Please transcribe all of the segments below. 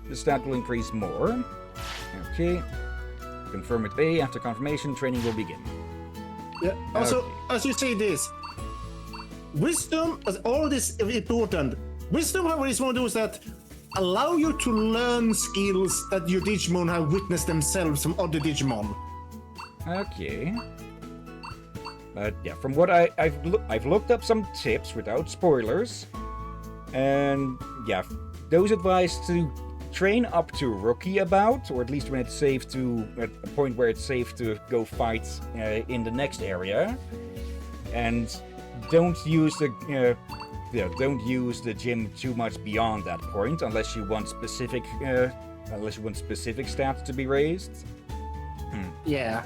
The stat will increase more. Okay. Confirm with A. After confirmation, training will begin. Yeah. Also, Okay. as you say this, wisdom, as all this is important. Wisdom, however, is one of those that allow you to learn skills that your Digimon have witnessed themselves from other Digimon. Okay. But yeah, from what I've looked up some tips without spoilers, and yeah, those advised to train up to rookie about, or at least when it's safe to at a point where it's safe to go fight in the next area, and don't use the gym too much beyond that point unless you want specific stats to be raised. Yeah.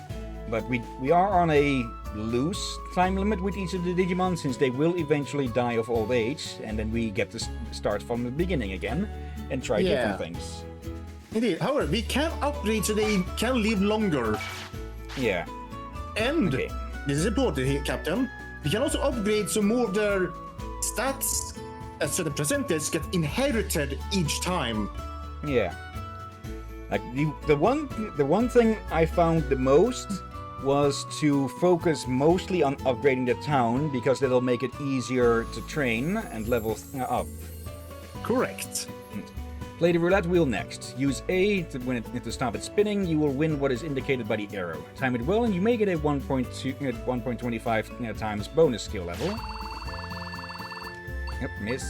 But we are on a loose time limit with each of the Digimon, since they will eventually die of old age, and then we get to start from the beginning again and try different things. Indeed. However, we can upgrade so they can live longer. Yeah. And Okay. this is important here, Captain. We can also upgrade so more of their stats as the percentage get inherited each time. Yeah. Like the one thing I found the most was to focus mostly on upgrading the town, because that'll make it easier to train and level up. Correct. Play the roulette wheel next. Use A to stop it spinning. You will win what is indicated by the arrow. Time it well, and you may get a 1.25 times bonus skill level. Yep, miss.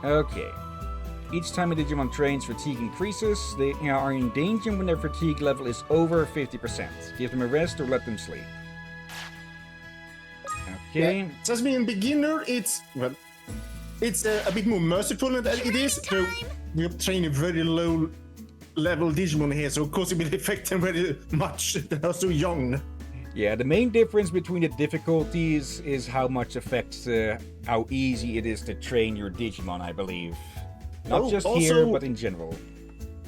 Okay. Each time a Digimon trains, fatigue increases. They are in danger when their fatigue level is over 50%. Give them a rest or let them sleep. Okay. Yeah. So as being a beginner, it's a bit more merciful than it is. So we're training very low level Digimon here, so of course it will affect them very much. They are so young. Yeah, the main difference between the difficulties is how much affects how easy it is to train your Digimon, I believe. Not just here, but in general.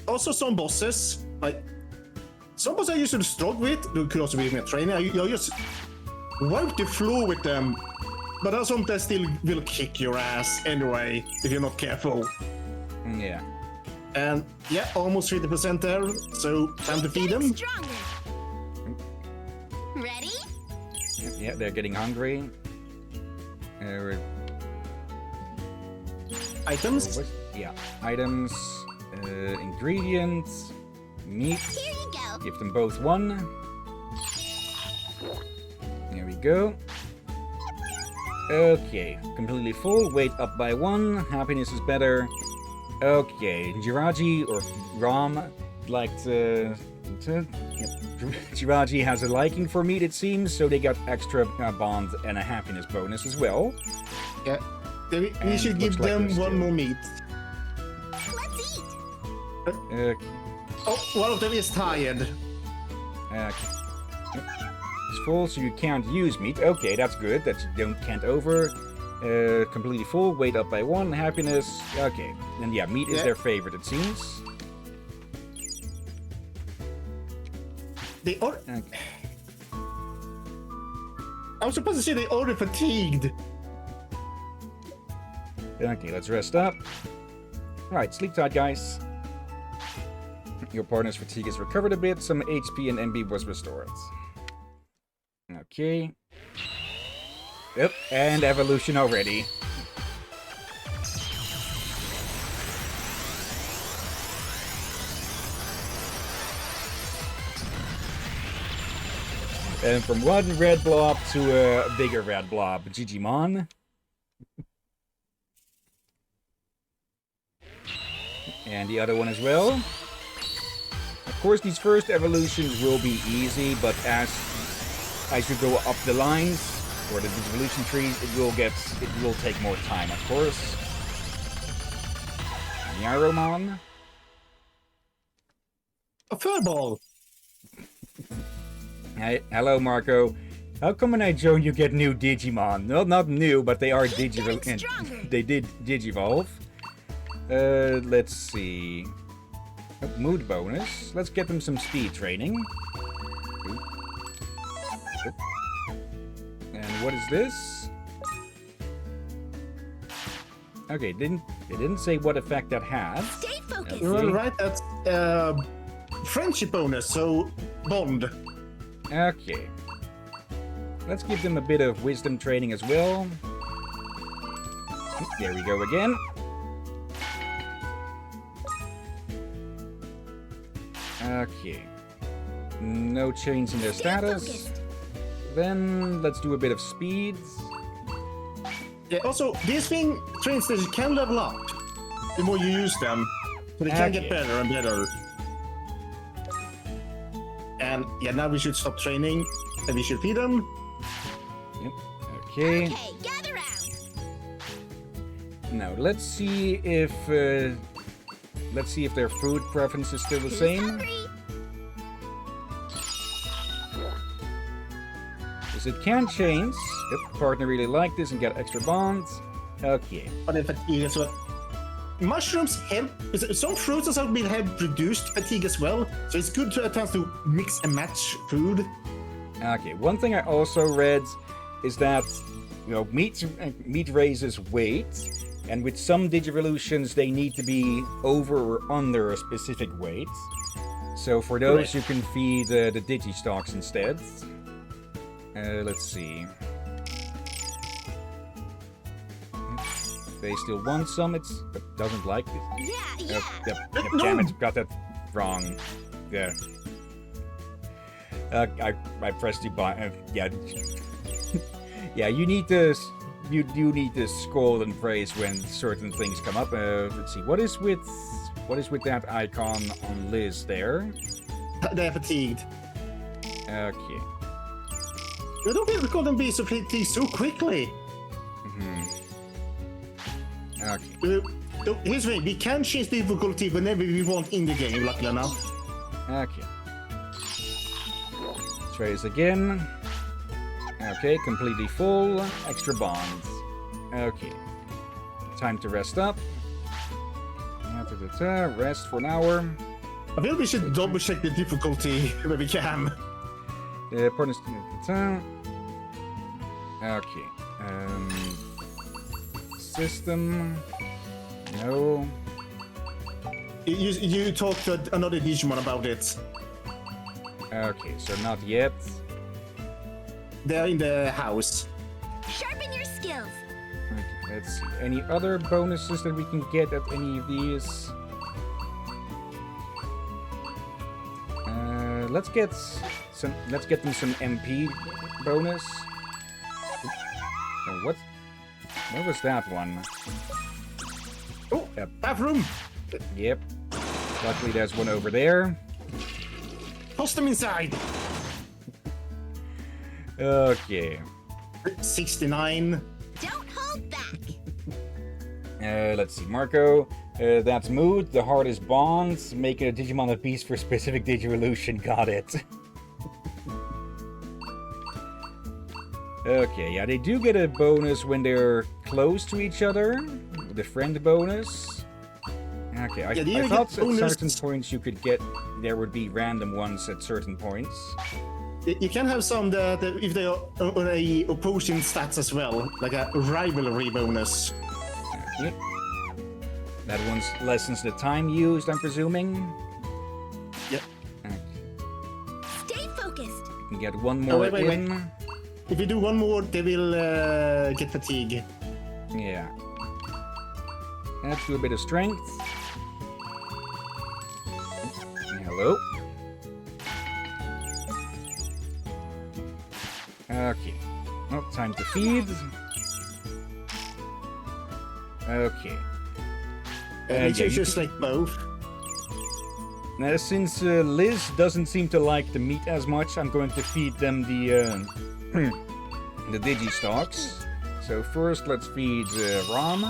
Also, some bosses, like some bosses I used to struggle with, they could also be in a training. You just wipe the floor with them, but there are some that still will kick your ass anyway if you're not careful. Yeah. And yeah, almost 50% there, so time to feed them. Ready? Yeah, they're getting hungry. Items? Yeah, items, ingredients, meat. Here you go. Give them both one. There we go. Okay, completely full. Weight up by 1. Happiness is better. Okay, Jiraji or Ram liked Jiraji has a liking for meat, it seems, so they got extra bond and a happiness bonus as well. Yeah. We And should looks give like them they're one still- more meat. Let's eat. Oh, one of them is tired. It's full, so you can't use meat. Okay, that's good. That you can't over. Completely full. Weight up by 1. Happiness. Okay. And yeah, meat is Yeah. their favorite, it seems. They are. Okay. I was supposed to say they already fatigued. Okay, let's rest up. Right, sleep tight, guys. Your partner's fatigue is recovered a bit. Some HP and MB was restored. Okay. Yep, and evolution already. And from one red blob to a bigger red blob. Digimon. And the other one as well. Of course, these first evolutions will be easy, but as you go up the lines, or the evolution trees, it will take more time, of course. Yaromon. A furball. Hey, hello, Marco. How come when I join you get new Digimon? Well, not new, but they are Keep getting stronger. They did Digivolve. Let's see. Mood bonus. Let's get them some speed training. And what is this? Okay, they didn't say what effect that has. Stay focused. Yeah. Well, right, that's friendship bonus, so bond. Okay. Let's give them a bit of wisdom training as well. There we go again. Okay. No change in their Stay status. focused. Then let's do a bit of speeds. Yeah, also, these train stations can level up the more you use them. So they can get Okay. better and better. And yeah, now we should stop training and we should feed them. Yep. Okay. Okay, gather round. Now let's see if their food preference is still the Who's same. hungry? Because it can change. Yep, partner really liked this and got extra bonds. Okay. But the fatigue as well. Mushrooms help. Some fruits and something have reduced fatigue as well. So it's good to attempt to mix and match food. Okay. One thing I also read is that meat raises weight, and with some Digivolutions they need to be over or under a specific weight. So for those Right. you can feed the Digistocks instead. Let's see. They still want some. It doesn't like it. Yeah. Yep, No. damn it, got that wrong. Yeah. I pressed the button. Yeah. Yeah, you do need to scold and praise when certain things come up. Let's see. What is with that icon on Liz there? They're fatigued. Okay. I don't think we call them be so fatigued so quickly. Okay. Here's the thing, we can change the difficulty whenever we want in the game, luckily enough. Okay. Trace again. Okay, completely full. Extra bonds. Okay. Time to rest up. Rest for an hour. I feel we should double check the difficulty where we can. Partners. Okay. System. No. You talked to another Digimon about it. Okay, so not yet. They're in the house. Sharpen your skills. Okay, let's see. Any other bonuses that we can get at any of these? Let's get them some MP bonus. Oh, what was that one? Oh, Yep. bathroom! Yep. Luckily, there's one over there. Toss them inside! Okay. 69. Don't hold back. Let's see, Marco. That's mood. The heart is bonds. Making a Digimon a piece for specific Digivolution. Got it. Okay, yeah, they do get a bonus when they're close to each other. The friend bonus. Okay, I Yeah, you thought get at bonus- certain points you could get... There would be random ones at certain points. You can have some that if they are on a opposing stats as well, like a rivalry bonus. Okay. That one lessens the time used, I'm presuming. Yep. Okay. Stay focused. You can get one more wait. in. If you do one more, they will get fatigue. Yeah. Let's do a bit of strength. Hello. Okay. Oh, time to feed. Okay. It's yeah, you just like both. Now, since Liz doesn't seem to like the meat as much, I'm going to feed them the the Digistocks. So first, let's feed Ram.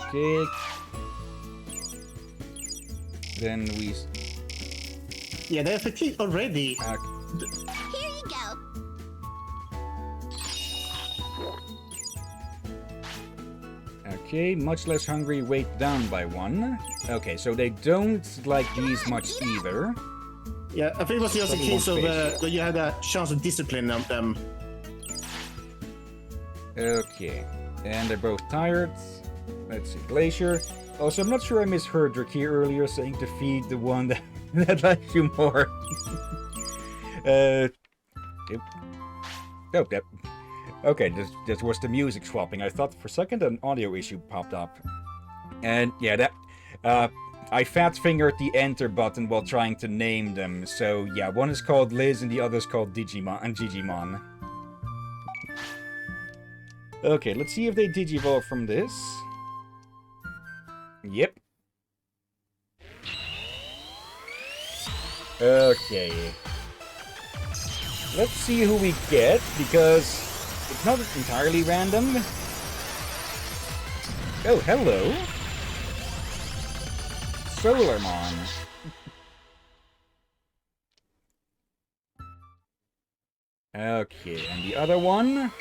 Okay. Then we. Yeah, they're fatigued already. Here you go. Okay, much less hungry, weight down by 1. Okay, so they don't like these much either. Yeah, I think it was just a Double case of fish. that you had a chance to discipline them. Okay. And they're both tired. Let's see, Glacier. Also, I'm not sure I misheard Draki earlier saying to feed the one that, that likes you more. Yep. Oh, that. Okay, this was the music swapping. I thought for a second an audio issue popped up. And yeah, that. I fat fingered the enter button while trying to name them. So yeah, one is called Liz and the other is called Digimon. Okay, let's see if they digivolve from this. Yep. Okay. Let's see who we get, because it's not entirely random. Oh, hello. Solarmon. Okay, and the other one?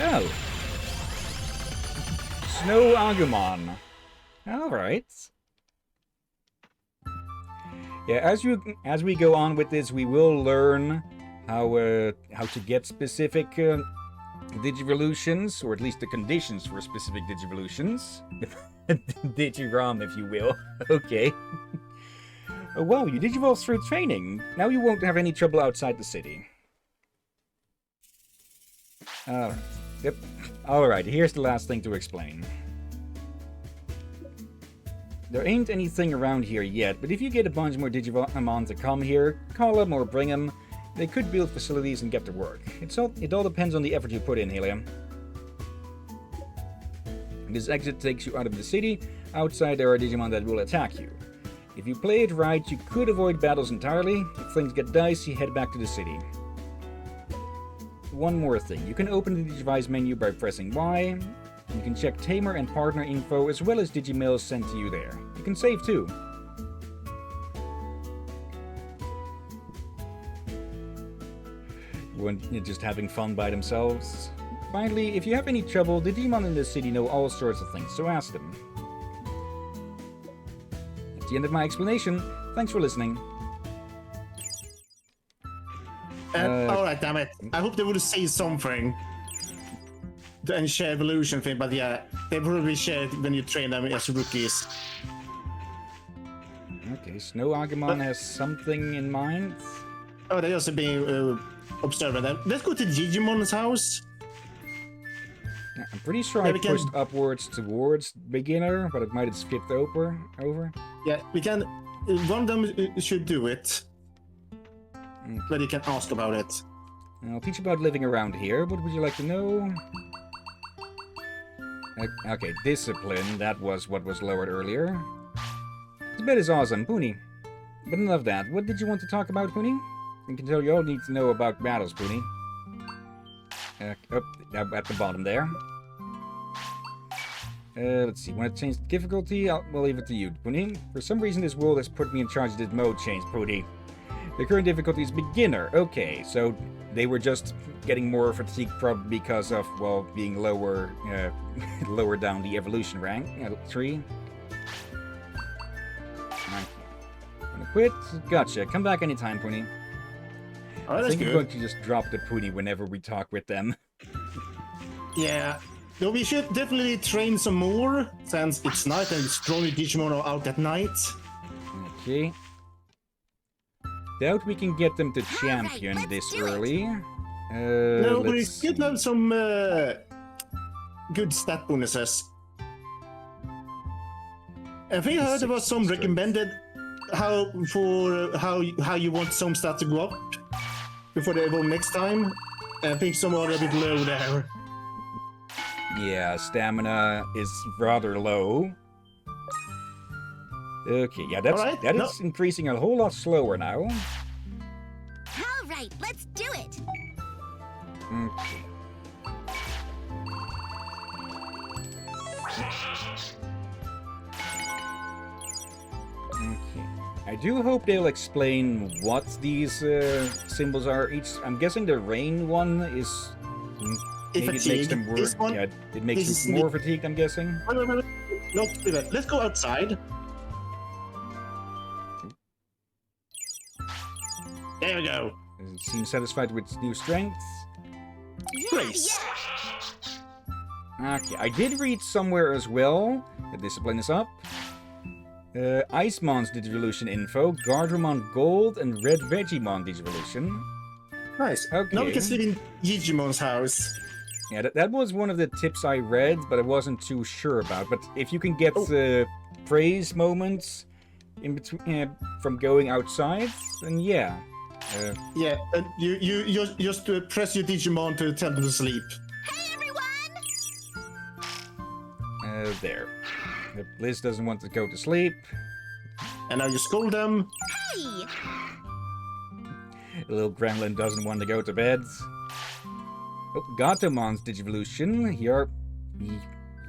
Oh. Snow Agumon. Alright. Yeah, as we go on with this, we will learn how to get specific Digivolutions, or at least the conditions for specific Digivolutions. Digiram, if you will. Okay. Oh wow, you Digivolve through training. Now you won't have any trouble outside the city. Yep. Alright, here's the last thing to explain. There ain't anything around here yet, but if you get a bunch more Digimon to come here, call them or bring them, they could build facilities and get to work. It all depends on the effort you put in, Helium. This exit takes you out of the city. Outside there are Digimon that will attack you. If you play it right, you could avoid battles entirely. If things get dicey, head back to the city. One more thing, you can open the Digivice menu by pressing Y. You can check Tamer and Partner info as well as Digimails sent to you there. You can save too. When you're just having fun by themselves. Finally, if you have any trouble, the Digimon in this city know all sorts of things, so ask them. That's the end of my explanation. Thanks for listening. Alright, damn it. I hope they would say something. And share evolution thing, but yeah, they probably share it when you train them as rookies. Okay, Snow Agumon has something in mind. Oh, they're also being observant. Let's go to Digimon's house. Yeah, I'm pretty sure I pushed upwards towards beginner, but it might have skipped over. Yeah, we can. One of them should do it. Okay. But you can ask about it. I'll teach you about living around here. What would you like to know? Okay, discipline. That was what was lowered earlier. This bed is awesome, Puni. But enough of that. What did you want to talk about, Puni? I can tell you all need to know about battles, Puni. Up at the bottom there. Let's see. Want to change the difficulty? We'll leave it to you, Puni. For some reason, this world has put me in charge of this mode change, Puni. The current difficulty is beginner. Okay, so they were just getting more fatigued probably because of, well, being lower down the evolution rank tree. Gonna quit? Gotcha. Come back anytime, Puni. Oh, I that's think good. I'm going to just drop the Puni whenever we talk with them. Yeah. No, we should definitely train some more, since it's night and strongly Digimon are out at night. Okay. Doubt we can get them to champion this early. No, but it's good to have some good stat bonuses. I think I heard about some recommended how you want some stats to go up before they evolve next time. I think some are a bit low there. Yeah, stamina is rather low. Okay, yeah, that is increasing a whole lot slower now. All right, let's do it. Okay. I do hope they'll explain what these symbols are. I'm guessing the rain one is maybe it makes them worse. Yeah, it makes you more fatigued. I'm guessing. Wait. No, let's go outside. There we go. It seems satisfied with its new strengths. Yeah, Grace. Okay, I did read somewhere as well that discipline is up. Icemon's Digivolution info, Gardramon Gold, and Red Vegiemon Digivolution. Nice. Okay. Now we can sleep in Digimon's house. Yeah, that was one of the tips I read, but I wasn't too sure about. But if you can get praise moments in between from going outside, then yeah. Yeah, and you just press your Digimon to tell them to sleep. Hey, everyone! There. Liz doesn't want to go to sleep. And now you scold them. Hey! The little gremlin doesn't want to go to bed. Oh, Gatomon's Digivolution. Here are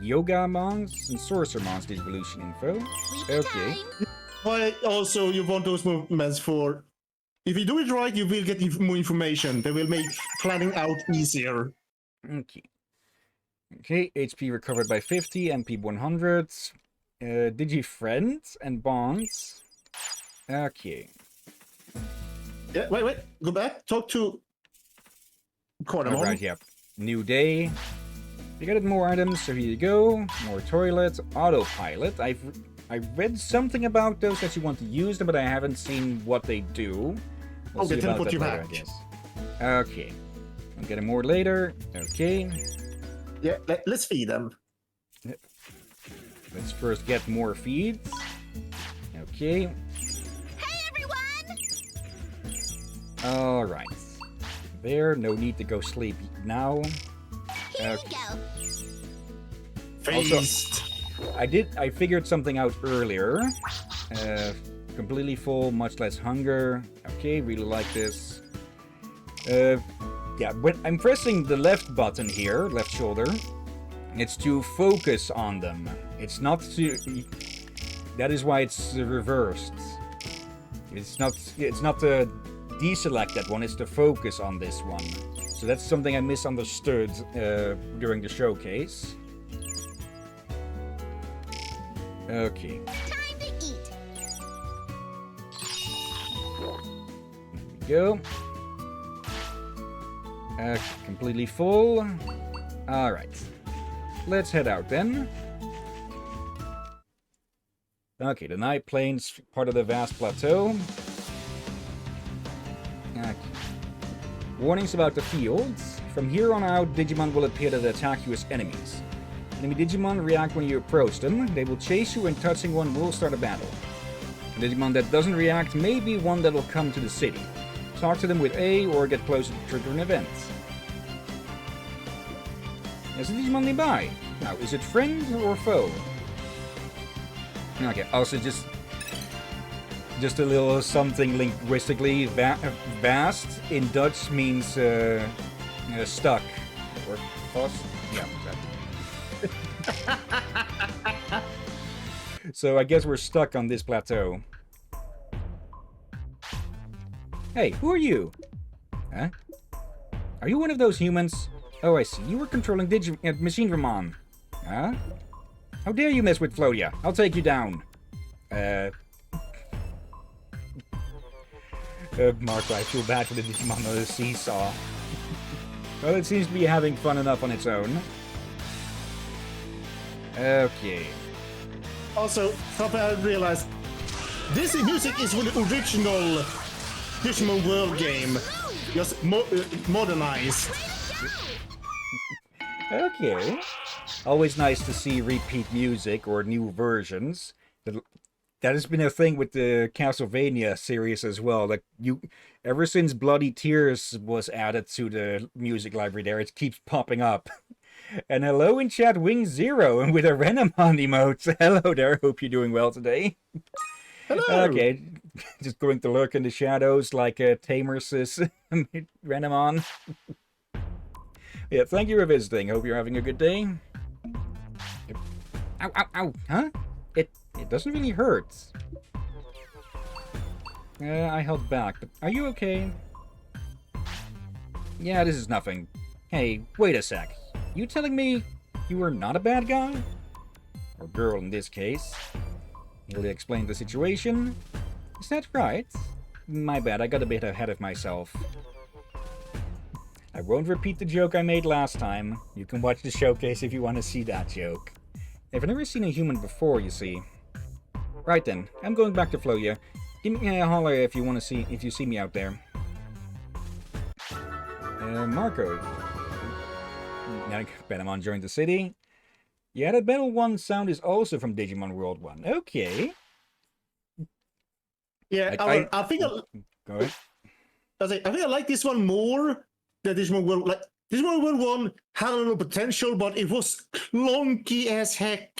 Yogamon's and Sorcerermon's Digivolution info. Sleepy Okay. time. Why also you want those movements for... If you do it right, you will get more information. They will make planning out easier. Okay. Okay, HP recovered by 50, MP 100. Digi-Friends and Bonds. Okay. Yeah, wait. Go back. Talk to... Cornemon. Alright, yeah. New day. You got more items, so here you go. More toilet, autopilot. I read something about those that you want to use them, but I haven't seen what they do. We'll Okay, see about teleport that you later, back. I guess. Okay. I'll get more later. Okay. Yeah, let's feed them. Let's first get more feeds. Okay. Hey, everyone! Alright. There, no need to go sleep now. Here Okay. we go. Feast. I figured something out earlier. Completely full, much less hunger. Okay, really like this. Yeah, when I'm pressing the left button here, left shoulder, it's to focus on them. It's not to... That is why it's reversed. It's not to deselect that one, it's to focus on this one. So that's something I misunderstood during the showcase. Okay. Time to eat. There we go. Completely full. Alright. Let's head out then. Okay, the Night Plains, part of the vast plateau. Okay. Warnings about the fields. From here on out, Digimon will appear that attack you as enemies. Enemy Digimon react when you approach them. They will chase you and touching one will start a battle. A Digimon that doesn't react may be one that will come to the city. Talk to them with A or get closer to trigger an event. There's a Digimon nearby. Now, is it friend or foe? Okay, also just a little something linguistically. Vast in Dutch means stuck. Or vast? Yeah, that. So I guess we're stuck on this plateau. Hey, who are you? Huh? Are you one of those humans? Oh, I see. You were controlling Machinedramon. Huh? How dare you mess with Flodia? I'll take you down. Marco, I feel bad for the Digimon on the seesaw. Well, it seems to be having fun enough on its own. Okay. Also, something I realized, this music is from the original Digimon World game, just modernized. Okay. Always nice to see repeat music or new versions. That has been a thing with the Castlevania series as well. Like ever since Bloody Tears was added to the music library there, it keeps popping up. And hello in chat, Wing Zero, and with a Renamon emote. Hello there, hope you're doing well today. Hello! Okay, just going to lurk in the shadows like Tamer's Renamon. Yeah, thank you for visiting. Hope you're having a good day. Ow, ow, ow, huh? It doesn't really hurt. I held back, but are you okay? Yeah, this is nothing. Hey, wait a sec. You telling me you were not a bad guy? Or girl in this case. He'll explain the situation. Is that right? my bad. I got a bit ahead of myself. I won't repeat the joke I made last time. You can watch the showcase if you want to see that joke. I've never seen a human before, you see. Right then, I'm going back to Floya. Give me a holler if you see me out there. Marco. Now Patamon joined the city. Yeah, that Battle 1 sound is also from Digimon World 1. Okay. Yeah, I think Go ahead. I think I like this one more than Digimon World. Like Digimon World 1 had a little potential, but it was clunky as heck.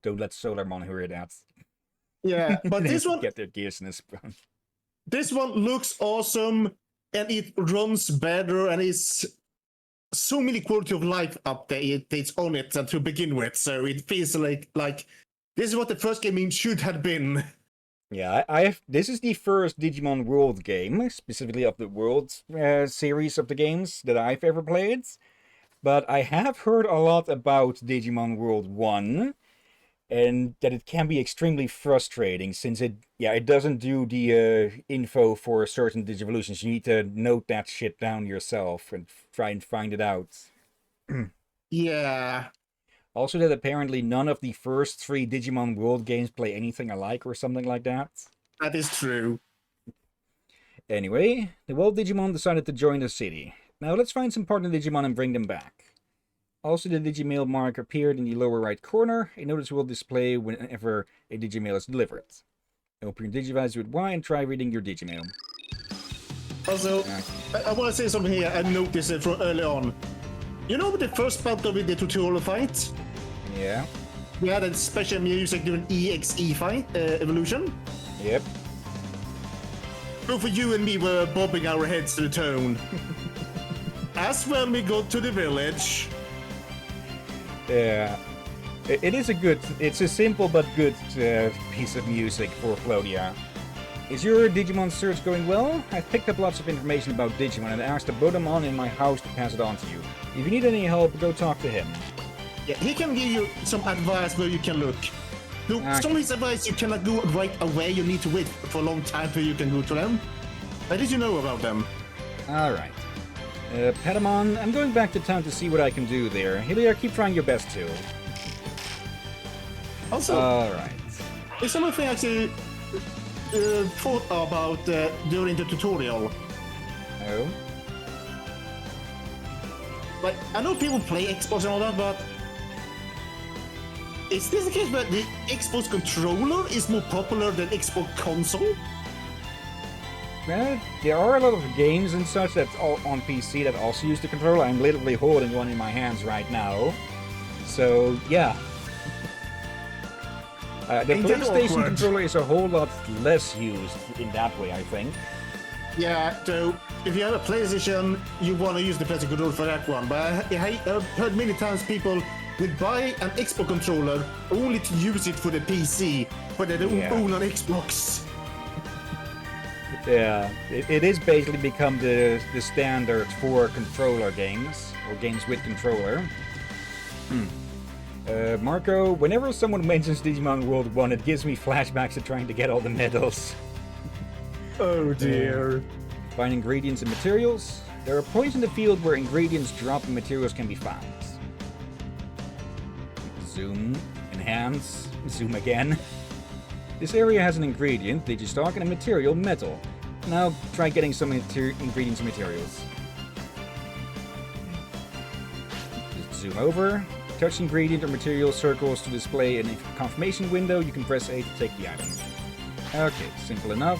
Don't let Solarmon hear that. Yeah, but this one get their gears in a spoon. This one looks awesome, and it runs better, and it's so many quality of life updates on it to begin with. So it feels like this is what the first game should have been. Yeah, this is the first Digimon World game, specifically of the World series of the games that I've ever played. But I have heard a lot about Digimon World 1, and that it can be extremely frustrating, since it doesn't do the info for certain Digivolutions. You need to note that shit down yourself and try and find it out. Yeah. Also that apparently none of the first 3 Digimon World games play anything alike or something like that. That is true. Anyway, the World Digimon decided to join the city. Now let's find some partner Digimon and bring them back. Also, the Digimail mark appeared in the lower right corner. A notice will display whenever a Digimail is delivered. Open your Digivice with Y and try reading your Digimail. Also, I want to say something here. I noticed it from early on. You know the first battle with the tutorial fight? Yeah. We had a special music during EXE fight, evolution. Yep. Both of you and me were bobbing our heads to the tone. As when we got to the village. Yeah. It's a simple but good piece of music for Flodia. Is your Digimon search going well? I've picked up lots of information about Digimon and asked the Bodamon in my house to pass it on to you. If you need any help, go talk to him. Yeah, he can give you some advice where you can look. Some of his advice you cannot go right away, you need to wait for a long time before you can go to them. How did you know about them? Alright. Patamon, I'm going back to town to see what I can do there. Hylia, keep trying your best too. Also, alright. There's something I actually thought about during the tutorial. Oh? Like, I know people play Xbox and all that, but is this the case where the Xbox controller is more popular than Xbox console? Well, there are a lot of games and such that's all on PC that also use the controller. I'm literally holding one in my hands right now. So, yeah. The PlayStation controller is a whole lot less used in that way, I think. Yeah, so if you have a PlayStation, you want to use the PlayStation controller for that one. But I've heard many times people would buy an Xbox controller only to use it for the PC, but they don't own an Xbox. Yeah, it is basically become the standard for controller games, or games with controller. Marco, whenever someone mentions Digimon World 1, it gives me flashbacks to trying to get all the medals. Oh dear. Find ingredients and materials. There are points in the field where ingredients drop and materials can be found. Zoom, enhance, zoom again. This area has an ingredient, Digistock, and a material, metal. Now try getting some ingredients and materials. Just zoom over. Touch ingredient or material circles to display a confirmation window. You can press A to take the item. Okay, simple enough.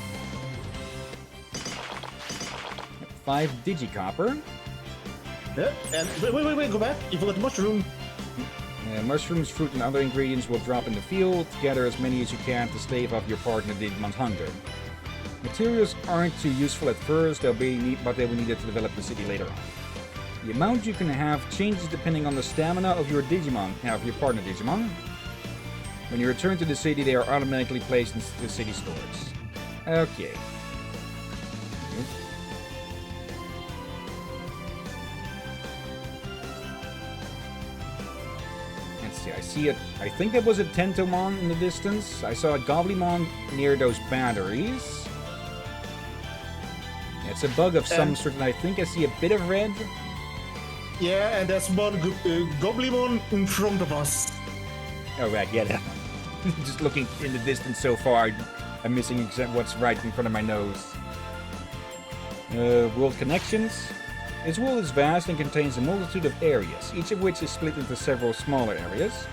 5 Digicopper. Yeah, and wait, go back. You forgot the mushroom. Mushrooms, fruit, and other ingredients will drop in the field. Gather as many as you can to stave off your partner Digimon's hunger. Materials aren't too useful at first, but they will need it to develop the city later on. The amount you can have changes depending on the stamina of your Digimon, of your partner Digimon. When you return to the city, they are automatically placed in the city stores. Okay. Let's see, I see it. I think that was a Tentomon in the distance. I saw a Goblimon near those batteries. It's a bug of some sort, and I think I see a bit of red. Yeah, and there's one Goblimon in front of us. Oh, right, yeah. Just looking in the distance so far, I'm missing exactly what's right in front of my nose. World connections. This world is vast and contains a multitude of areas, each of which is split into several smaller areas.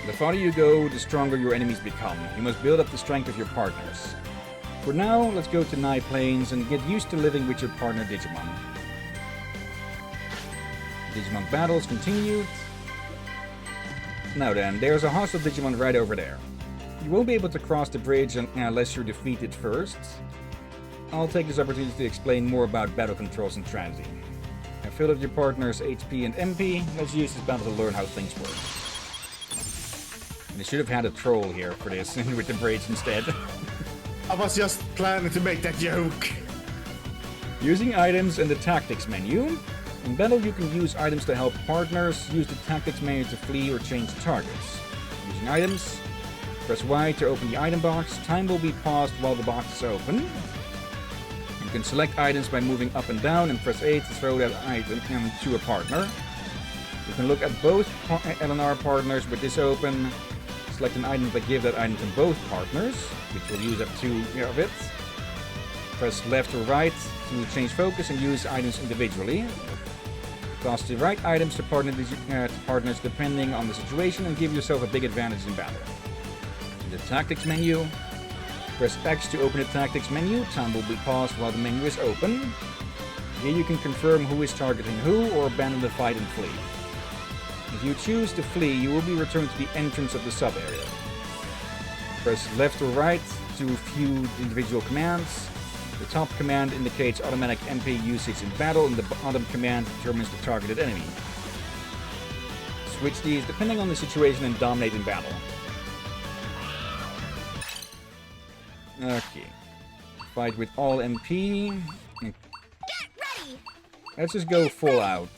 The farther you go, the stronger your enemies become. You must build up the strength of your partners. For now, let's go to Nye Plains and get used to living with your partner Digimon. Digimon battles continued. Now then, there's a hostile Digimon right over there. You won't be able to cross the bridge unless you're defeated first. I'll take this opportunity to explain more about battle controls and strategy. I filled up your partner's HP and MP. Let's use this battle to learn how things work. And they should have had a troll here for this with the bridge instead. I was just planning to make that joke. Using items in the tactics menu. In battle, you can use items to help partners. Use the tactics menu to flee or change targets. Using items, press Y to open the item box. Time will be paused while the box is open. You can select items by moving up and down and press A to throw that item to a partner. You can look at both LNR partners with this open. Select an item that gives that item to both partners, which will use up 2 of it. Press left or right to change focus and use items individually. Toss the right items to partners depending on the situation and give yourself a big advantage in battle. In the tactics menu, press X to open the tactics menu. Time will be paused while the menu is open. Here you can confirm who is targeting who or abandon the fight and flee. If you choose to flee, you will be returned to the entrance of the sub-area. Press left or right to view individual commands. The top command indicates automatic MP usage in battle, and the bottom command determines the targeted enemy. Switch these depending on the situation and dominate in battle. Okay. Fight with all MP. Get ready! Let's just go full out.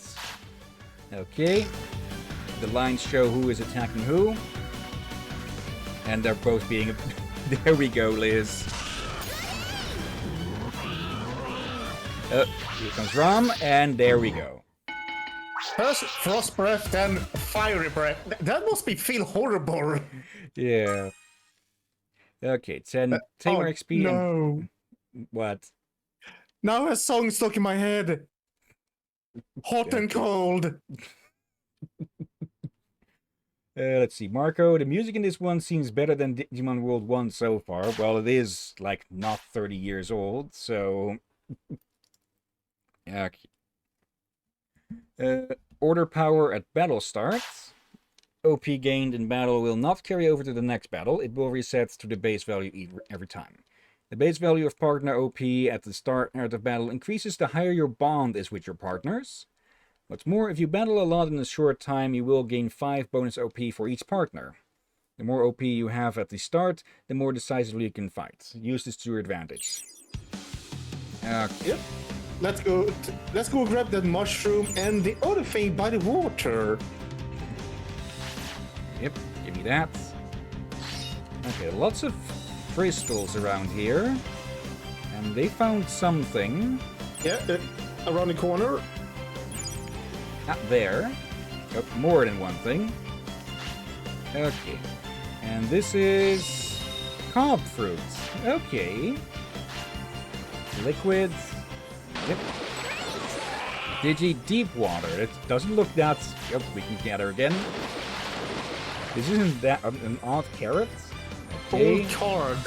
Okay. The lines show who is attacking who. And they're both being... There we go, Liz. Here comes Ram, and there we go. First frost breath, then fiery breath. That must feel horrible. Yeah. Okay, 10 Tamer XP. No. And... What? Now a song stuck in my head. Hot and cold. Let's see, Marco. The music in this one seems better than Digimon World 1 so far. Well, it is, like, not 30 years old, so... Okay. Order power at battle starts. OP gained in battle will not carry over to the next battle. It will reset to the base value every time. The base value of partner OP at the start of battle increases the higher your bond is with your partners. What's more, if you battle a lot in a short time, you will gain 5 bonus OP for each partner. The more OP you have at the start, the more decisively you can fight. Use this to your advantage. Okay. Yep. Let's go grab that mushroom and the other thing by the water. Yep, give me that. Okay, lots of crystals around here. And they found something. Yeah, around the corner. Not there. Oh, more than one thing. Okay. And this is... cob fruits. Okay. Liquid. Yep. Digi Deep Water. It doesn't look that... Yep, we can gather again. This isn't that... an odd carrot? Okay. Old card.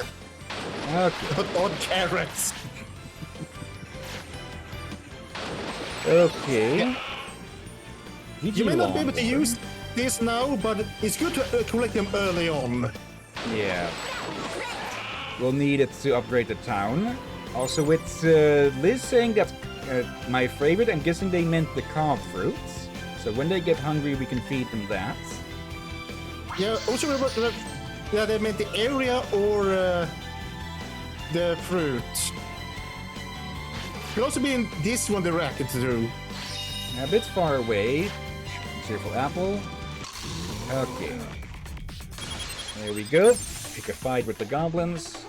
Okay. But odd carrots. Okay. Yeah. You may not be able to use this now, but it's good to collect them early on. Yeah. We'll need it to upgrade the town. Also with Liz saying that's my favorite, I'm guessing they meant the cob fruits. So when they get hungry, we can feed them that. Yeah, also remember that yeah, they meant the area or the fruit. Could also be in this one they're racket through. A bit far away. Cheerful apple. Okay. There we go. Pick a fight with the goblins.